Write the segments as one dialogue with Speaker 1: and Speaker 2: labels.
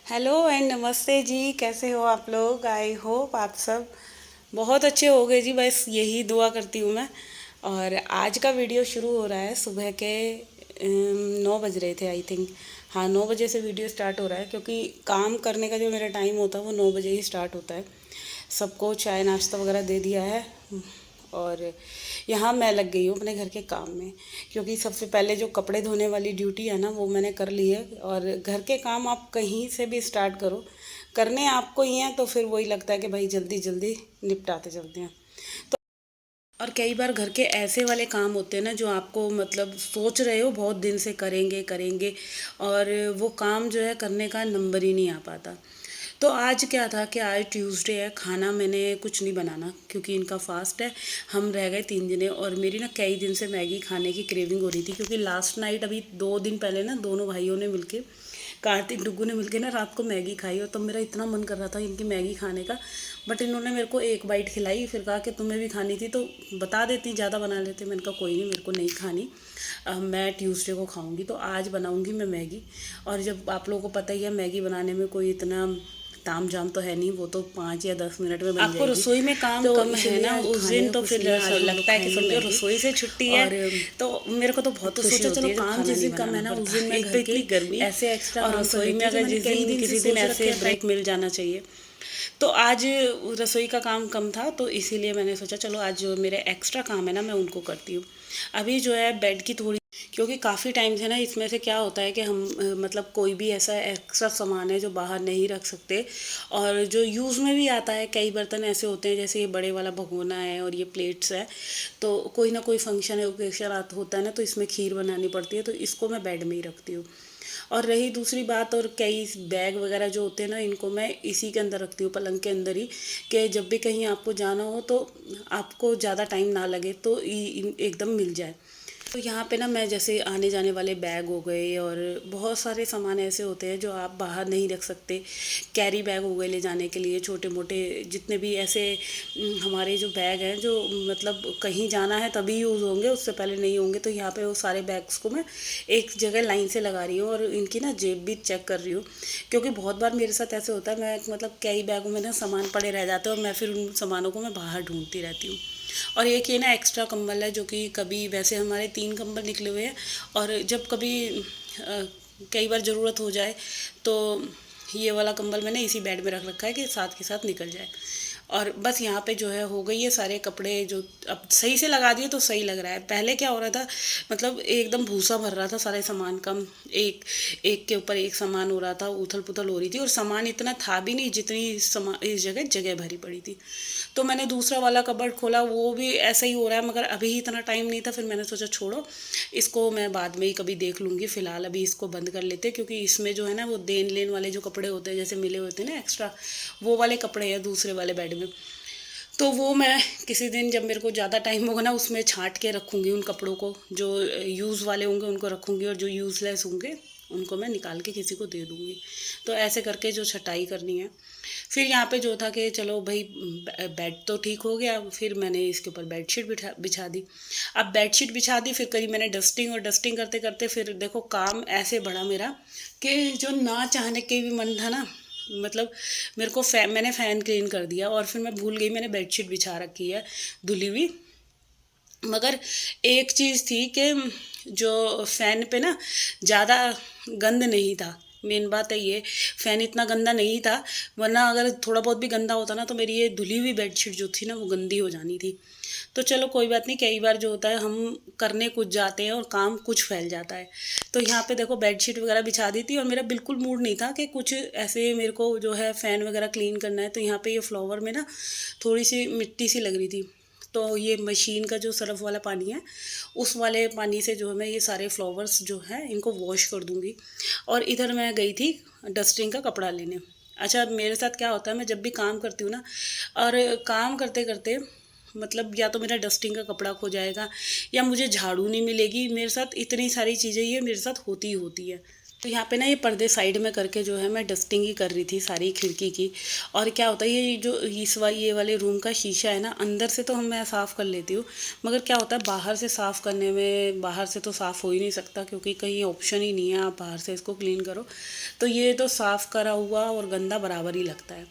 Speaker 1: Hello and नमस्ते जी, कैसे हो आप लोग। आई होप आप सब बहुत अच्छे हो गए जी, बस यही दुआ करती हूँ मैं। और आज का वीडियो शुरू हो रहा है सुबह के 9 बज रहे थे आई थिंक। हाँ, 9 बजे से वीडियो स्टार्ट हो रहा है क्योंकि काम करने का जो मेरा टाइम होता है वो 9 बजे ही स्टार्ट होता है। सबको चाय नाश्ता वगैरह दे दिया है और यहाँ मैं लग गई हूँ अपने घर के काम में, क्योंकि सबसे पहले जो कपड़े धोने वाली ड्यूटी है ना वो मैंने कर ली है। और घर के काम आप कहीं से भी स्टार्ट करो, करने आपको ही हैं, तो फिर वही लगता है कि भाई जल्दी जल्दी निपटाते चलते हैं। तो और कई बार घर के ऐसे वाले काम होते हैं ना जो आपको मतलब सोच रहे हो बहुत दिन से करेंगे करेंगे, और वो काम जो है करने का नंबर ही नहीं आ पाता। तो आज क्या था कि आज ट्यूसडे है, खाना मैंने कुछ नहीं बनाना क्योंकि इनका फास्ट है। हम रह गए 3 जने और मेरी ना कई दिन से मैगी खाने की क्रेविंग हो रही थी, क्योंकि लास्ट नाइट अभी 2 दिन पहले ना दोनों भाइयों ने मिलके, कार्तिक डुग्गू ने मिलके ना रात को मैगी खाई, और तब मेरा इतना मन कर रहा था इनकी मैगी खाने का। बट इन्होंने मेरे को एक बाइट खिलाई, फिर कहा कि तुम्हें भी खानी थी तो बता देती, ज़्यादा बना लेते। मैंने कहा कोई नहीं, मेरे को नहीं खानी, मैं ट्यूसडे को खाऊंगी, तो आज बनाऊंगी मैं मैगी। और जब आप लोगों को पता ही है मैगी बनाने में कोई इतना ताम झाम तो है नहीं, वो तो 5 या 10 मिनट में बन आपको जाएगी। रसोई में काम तो कम है ना उस दिन, तो फिर लगता है कि समझो रसोई से छुट्टी है। और तो मेरे को तो बहुत तो सोचा चलो काम जिस दिन कम है ना उस दिन मैं घर की गर्मी ऐसे एक्स्ट्रा, और रसोई में अगर जिस दिन किसी दिन ऐसे ब्रेक मिल जाना चाहिए। तो आज रसोई का काम कम था, तो इसीलिए मैंने सोचा चलो आज जो मेरे एक्स्ट्रा काम है ना मैं उनको करती हूँ। अभी जो है बेड की थोड़ी, क्योंकि काफ़ी टाइम से ना इसमें से क्या होता है कि हम मतलब कोई भी ऐसा एक्स्ट्रा सामान है जो बाहर नहीं रख सकते, और जो यूज़ में भी आता है। कई बर्तन ऐसे होते हैं, जैसे ये बड़े वाला भगोना है और ये प्लेट्स है, तो कोई ना कोई फंक्शन है ओकेशन होता है ना, तो इसमें खीर बनानी पड़ती है, तो इसको मैं बेड में ही रखती हूँ। और रही दूसरी बात, और कई बैग वगैरह जो होते हैं ना इनको मैं इसी के अंदर रखती हूँ, पलंग के अंदर ही, कि जब भी कहीं आपको जाना हो तो आपको ज़्यादा टाइम ना लगे, तो एकदम मिल जाए। तो यहाँ पे ना मैं जैसे आने जाने वाले बैग हो गए, और बहुत सारे सामान ऐसे होते हैं जो आप बाहर नहीं रख सकते। कैरी बैग हो गए ले जाने के लिए, छोटे मोटे जितने भी ऐसे हमारे जो बैग हैं जो मतलब कहीं जाना है तभी यूज़ होंगे, उससे पहले नहीं होंगे। तो यहाँ पे वो सारे बैग्स को मैं एक जगह लाइन से लगा रही हूँ और इनकी ना जेब भी चेक कर रही हूँ, क्योंकि बहुत बार मेरे साथ ऐसे होता है, मैं मतलब कई बैगों में ना सामान पड़े रह जाते हैं और मैं फिर उन सामानों को मैं बाहर ढूंढती रहती हूँ। और एक ये ना एक्स्ट्रा कंबल है, जो कि कभी वैसे हमारे 3 कंबल निकले हुए हैं, और जब कभी कई बार ज़रूरत हो जाए तो ये वाला कंबल मैंने इसी बेड में रख रखा है कि साथ के साथ निकल जाए। और बस यहाँ पे जो है हो गई है सारे कपड़े, जो अब सही से लगा दिए तो सही लग रहा है। पहले क्या हो रहा था, मतलब एकदम भूसा भर रहा था सारे सामान कम, एक एक के ऊपर एक सामान हो रहा था, उथल पुथल हो रही थी, और सामान इतना था भी नहीं जितनी इस जगह जगह भरी पड़ी थी। तो मैंने दूसरा वाला कबर्ड खोला, वो भी ऐसा ही हो रहा है, मगर अभी ही इतना टाइम नहीं था, फिर मैंने सोचा छोड़ो इसको, मैं बाद में ही कभी देख लूँगी, फ़िलहाल अभी इसको बंद कर लेते, क्योंकि इसमें जो है ना वो देन लेन वाले जो कपड़े होते हैं जैसे मिले होते हैं ना एक्स्ट्रा, वो वाले कपड़े हैं दूसरे वाले बेड में। तो वो मैं किसी दिन जब मेरे को ज़्यादा टाइम होगा ना उसमें छांट के रखूँगी उन कपड़ों को, जो यूज़ वाले होंगे उनको रखूँगी, और जो यूज़लेस होंगे उनको मैं निकाल के किसी को दे दूँगी। तो ऐसे करके जो छटाई करनी है। फिर यहाँ पे जो था कि चलो भाई बेड तो ठीक हो गया, फिर मैंने इसके ऊपर बेडशीट बिठा बिछा दी। अब बेडशीट बिछा दी, फिर करी मैंने डस्टिंग, और डस्टिंग करते करते फिर देखो काम ऐसे बढ़ा मेरा कि जो ना चाहने के भी मन था ना, मतलब मेरे को मैंने फ़ैन क्लीन कर दिया, और फिर मैं भूल गई मैंने बेडशीट बिछा रखी है धुली हुई। मगर एक चीज़ थी कि जो फ़ैन पे ना ज़्यादा गंद नहीं था, मेन बात है ये, फ़ैन इतना गंदा नहीं था, वरना अगर थोड़ा बहुत भी गंदा होता ना तो मेरी ये धुली हुई बेडशीट जो थी ना वो गंदी हो जानी थी। तो चलो कोई बात नहीं, कई बार जो होता है हम करने कुछ जाते हैं और काम कुछ फैल जाता है। तो यहाँ पे देखो बेडशीट वगैरह बिछा दी थी, और मेरा बिल्कुल मूड नहीं था कि कुछ ऐसे मेरे को जो है फ़ैन वगैरह क्लीन करना है। तो यहाँ पे ये फ्लावर में ना थोड़ी सी मिट्टी सी लग रही थी, तो ये मशीन का जो सरफ वाला पानी है उस वाले पानी से जो है मैं ये सारे फ्लावर्स जो है इनको वॉश कर दूँगी। और इधर मैं गई थी डस्टिंग का कपड़ा लेने। अच्छा, मेरे साथ क्या होता है, मैं जब भी काम करती हूँ ना, और काम करते करते मतलब या तो मेरा डस्टिंग का कपड़ा खो जाएगा, या मुझे झाड़ू नहीं मिलेगी, मेरे साथ इतनी सारी चीज़ें ये मेरे साथ होती ही होती है। तो यहाँ पे ना ये पर्दे साइड में करके जो है मैं डस्टिंग ही कर रही थी सारी खिड़की की। और क्या होता है, ये जो ये वाले रूम का शीशा है ना, अंदर से तो मैं साफ़ कर लेती हूँ, मगर क्या होता है बाहर से साफ़ करने में, बाहर से तो साफ़ हो ही नहीं सकता क्योंकि कहीं ऑप्शन ही नहीं है आप बाहर से इसको क्लीन करो। तो ये तो साफ़ करा हुआ और गंदा बराबर ही लगता है।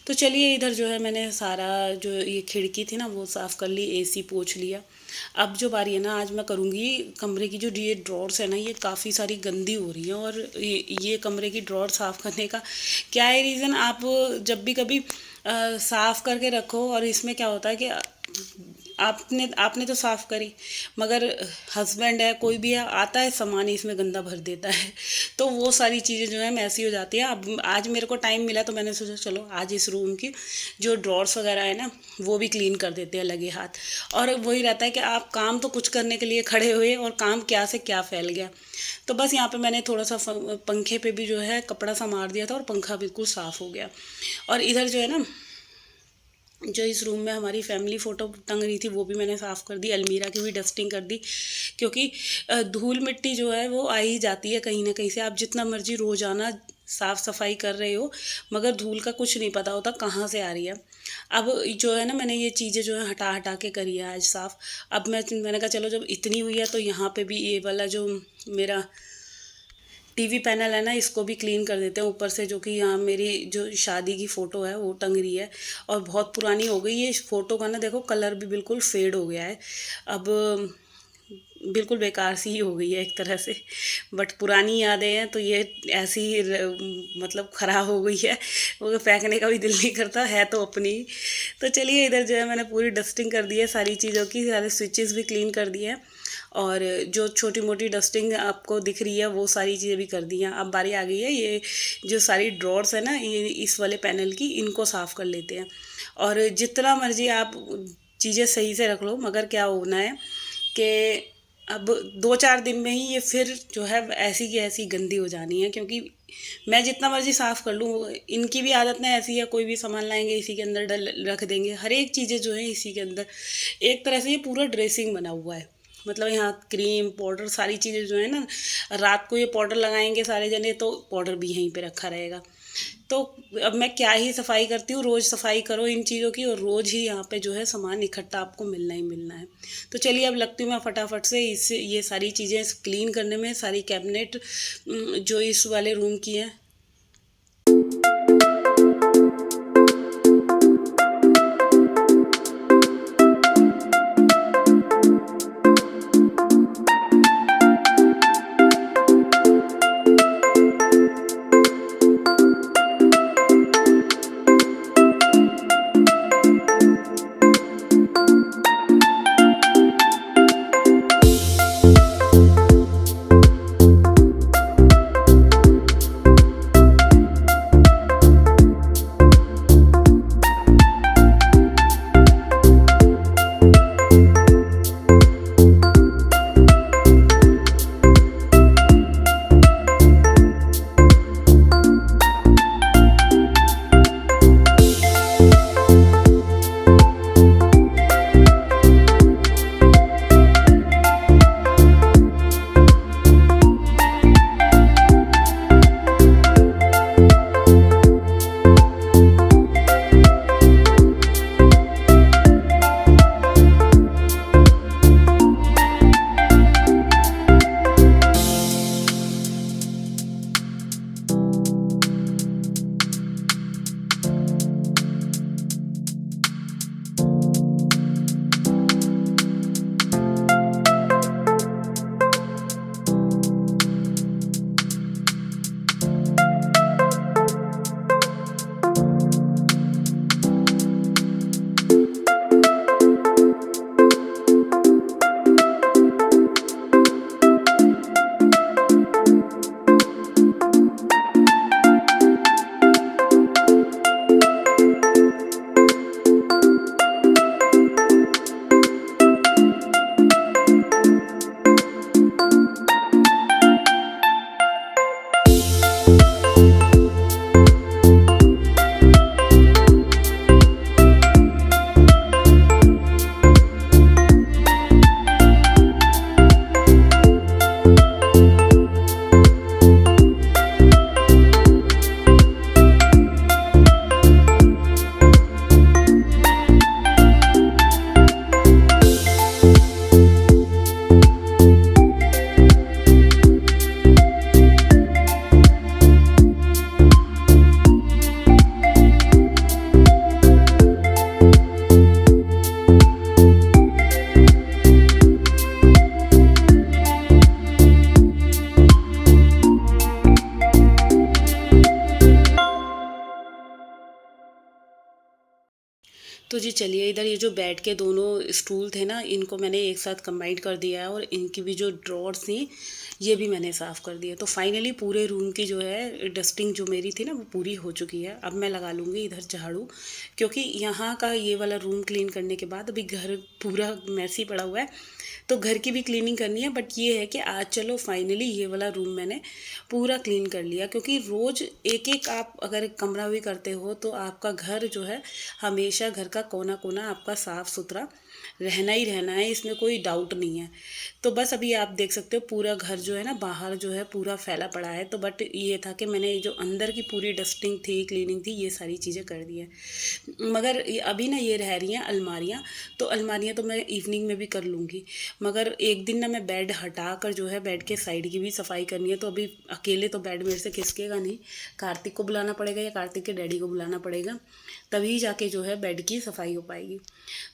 Speaker 1: तो चलिए, इधर जो है मैंने सारा जो ये खिड़की थी ना वो साफ़ कर ली, एसी पोंछ लिया। अब जो बारी है ना, आज मैं करूँगी कमरे की जो ये ड्रॉर्स है ना, ये काफ़ी सारी गंदी हो रही हैं। और ये कमरे की ड्रॉर साफ़ करने का क्या है रीज़न, आप जब भी कभी साफ़ करके रखो, और इसमें क्या होता है कि आपने आपने तो साफ़ करी, मगर हस्बैंड है कोई भी है आता है सामान ही इसमें गंदा भर देता है। तो वो सारी चीज़ें जो है मैसी हो जाती है। अब आज मेरे को टाइम मिला तो मैंने सोचा चलो आज इस रूम की जो ड्रॉर्स वगैरह है ना वो भी क्लीन कर देते हैं लगे हाथ। और वही रहता है कि आप काम तो कुछ करने के लिए खड़े हुए और काम क्या से क्या फैल गया। तो बस यहाँ पे मैंने थोड़ा सा पंखे पे भी जो है कपड़ा सा मार दिया था और पंखा बिल्कुल साफ़ हो गया। और इधर जो है ना, जो इस रूम में हमारी फैमिली फ़ोटो टंग रही थी वो भी मैंने साफ़ कर दी, अलमीरा की भी डस्टिंग कर दी। क्योंकि धूल मिट्टी जो है वो आ ही जाती है कहीं ना कहीं से, आप जितना मर्जी रोज़ाना साफ़ सफाई कर रहे हो मगर धूल का कुछ नहीं पता होता कहाँ से आ रही है। अब जो है ना, मैंने ये चीज़ें जो है हटा हटा के करी है आज साफ़। अब मैंने कहा चलो जब इतनी हुई है तो यहाँ पे भी ये वाला जो मेरा टीवी पैनल है ना इसको भी क्लीन कर देते हैं ऊपर से, जो कि यहाँ मेरी जो शादी की फ़ोटो है वो टंग रही है और बहुत पुरानी हो गई है। इस फ़ोटो का ना देखो कलर भी बिल्कुल फेड हो गया है। अब बिल्कुल बेकार सी ही हो गई है एक तरह से, बट पुरानी यादें हैं तो ये ऐसी ही मतलब ख़राब हो गई है, वो फेंकने का भी दिल नहीं करता है तो अपनी। तो चलिए, इधर जो है मैंने पूरी डस्टिंग कर दी है सारी चीज़ों की, सारे स्विचेस भी क्लीन कर दिए हैं और जो छोटी मोटी डस्टिंग आपको दिख रही है वो सारी चीज़ें भी कर दी हैं। अब बारी आ गई है ये जो सारी ड्रॉर्स है ना ये इस वाले पैनल की, इनको साफ़ कर लेते हैं। और जितना मर्जी आप चीज़ें सही से रख लो मगर क्या होना है कि अब 2-4 दिन में ही ये फिर जो है ऐसी की ऐसी गंदी हो जानी है। क्योंकि मैं जितना मर्जी साफ़ कर लूँ, इनकी भी आदत ना ऐसी है, कोई भी सामान लाएंगे इसी के अंदर डल रख देंगे, हर एक चीज़ें जो है इसी के अंदर। एक तरह से ये पूरा ड्रेसिंग बना हुआ है, मतलब यहाँ क्रीम पाउडर सारी चीज़ें जो है ना, रात को ये पाउडर लगाएंगे सारे जने तो पाउडर भी यहीं पे रखा रहेगा। तो अब मैं क्या ही सफाई करती हूँ, रोज़ सफाई करो इन चीज़ों की और रोज़ ही यहाँ पे जो है सामान इकट्ठा आपको मिलना ही मिलना है। तो चलिए अब लगती हूँ मैं फटाफट से इससे ये सारी चीज़ें क्लीन करने में, सारी कैबिनेट जो इस वाले रूम की है। तो जी चलिए, इधर ये जो बेड के दोनों स्टूल थे ना, इनको मैंने एक साथ कंबाइन कर दिया है और इनकी भी जो ड्रॉर्स थी ये भी मैंने साफ़ कर दिया। तो फाइनली पूरे रूम की जो है डस्टिंग जो मेरी थी ना वो पूरी हो चुकी है। अब मैं लगा लूँगी इधर झाड़ू, क्योंकि यहाँ का ये वाला रूम क्लीन करने के बाद अभी घर पूरा मैसी पड़ा हुआ है, तो घर की भी क्लीनिंग करनी है। बट ये है कि आज चलो फाइनली ये वाला रूम मैंने पूरा क्लीन कर लिया, क्योंकि रोज़ एक एक आप अगर कमरा भी करते हो तो आपका घर जो है हमेशा घर का कोना कोना आपका साफ़ सुथरा रहना ही रहना है, इसमें कोई डाउट नहीं है। तो बस अभी आप देख सकते हो पूरा घर जो है ना बाहर जो है पूरा फैला पड़ा है। तो बट ये था कि मैंने जो अंदर की पूरी डस्टिंग थी, क्लीनिंग थी, ये सारी चीज़ें कर दी है। मगर अभी ना ये रह रही हैं अलमारियाँ, तो अलमारियाँ तो मैं इवनिंग में भी कर लूँगी। मगर एक दिन ना मैं बेड हटा कर जो है बेड के साइड की भी सफाई करनी है। तो अभी अकेले तो बेड मेरे से खिसकेगा नहीं, कार्तिक को बुलाना पड़ेगा या कार्तिक के डैडी को बुलाना पड़ेगा, तभी जाके जो है बेड की सफाई हो पाएगी।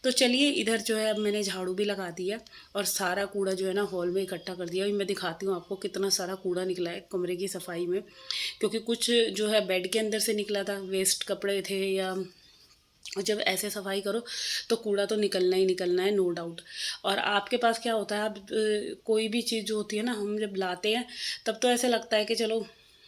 Speaker 1: तो चलिए, इधर जो है अब मैंने झाड़ू भी लगा दिया और सारा कूड़ा जो है ना हॉल में इकट्ठा कर दिया। अभी मैं दिखाती हूँ आपको कितना सारा कूड़ा निकला है कमरे की सफाई में, क्योंकि कुछ जो है बेड के अंदर से निकला था, वेस्ट कपड़े थे, या और जब ऐसे सफाई करो तो कूड़ा तो निकलना ही निकलना है, नो डाउट। और आपके पास क्या होता है, आप कोई भी चीज़ जो होती है ना, हम जब लाते हैं तब तो ऐसे लगता है कि चलो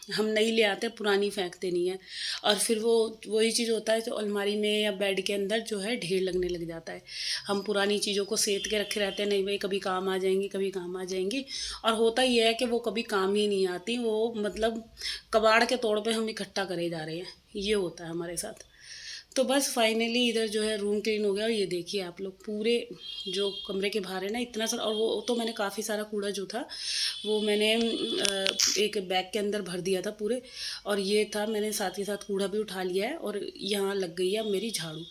Speaker 1: हम नई ले आते हैं, पुरानी फेंकते नहीं है। और फिर वो वही चीज़ होता है जो अलमारी में या बेड के अंदर जो है ढेर लगने लग जाता है। हम पुरानी चीज़ों को सेत के रखे रहते हैं, नहीं भाई कभी काम आ जाएंगी, कभी काम आ जाएंगी, और होता ही है कि वो कभी काम ही नहीं आती, वो मतलब कबाड़ के तौर पे हम इकट्ठा करे जा रहे हैं, ये होता है हमारे साथ। तो बस फाइनली इधर जो है रूम क्लीन हो गया। और ये देखिए आप लोग, पूरे जो कमरे के बाहर है ना इतना सारा, और वो तो मैंने काफ़ी सारा कूड़ा जो था वो मैंने एक बैग के अंदर भर दिया था पूरे, और ये था मैंने साथ ही साथ कूड़ा भी उठा लिया है। और यहाँ लग गई है मेरी झाड़ू।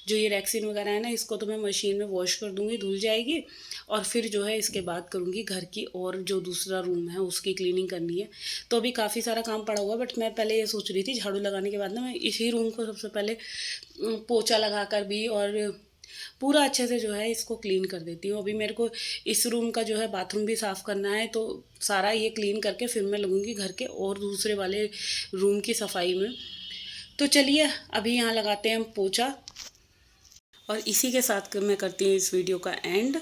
Speaker 1: जो ये रैक्सीन वगैरह है ना, इसको तो मैं मशीन में वॉश कर दूँगी, धुल जाएगी, और फिर जो है इसके बाद करूँगी घर की, और जो दूसरा रूम है उसकी क्लीनिंग करनी है। तो अभी काफ़ी सारा काम पड़ा हुआ, बट मैं पहले ये सोच रही थी झाड़ू लगाने के बाद ना मैं इसी रूम को सबसे पहले पोछा लगा कर भी और पूरा अच्छे से जो है इसको क्लीन कर देती हूँ। अभी मेरे को इस रूम का जो है बाथरूम भी साफ़ करना है, तो सारा ये क्लीन करके फिर मैं लगूँगी घर के और दूसरे वाले रूम की सफाई में। तो चलिए अभी यहाँ लगाते हैं हम पोछा, और इसी के साथ मैं करती हूँ इस वीडियो का एंड।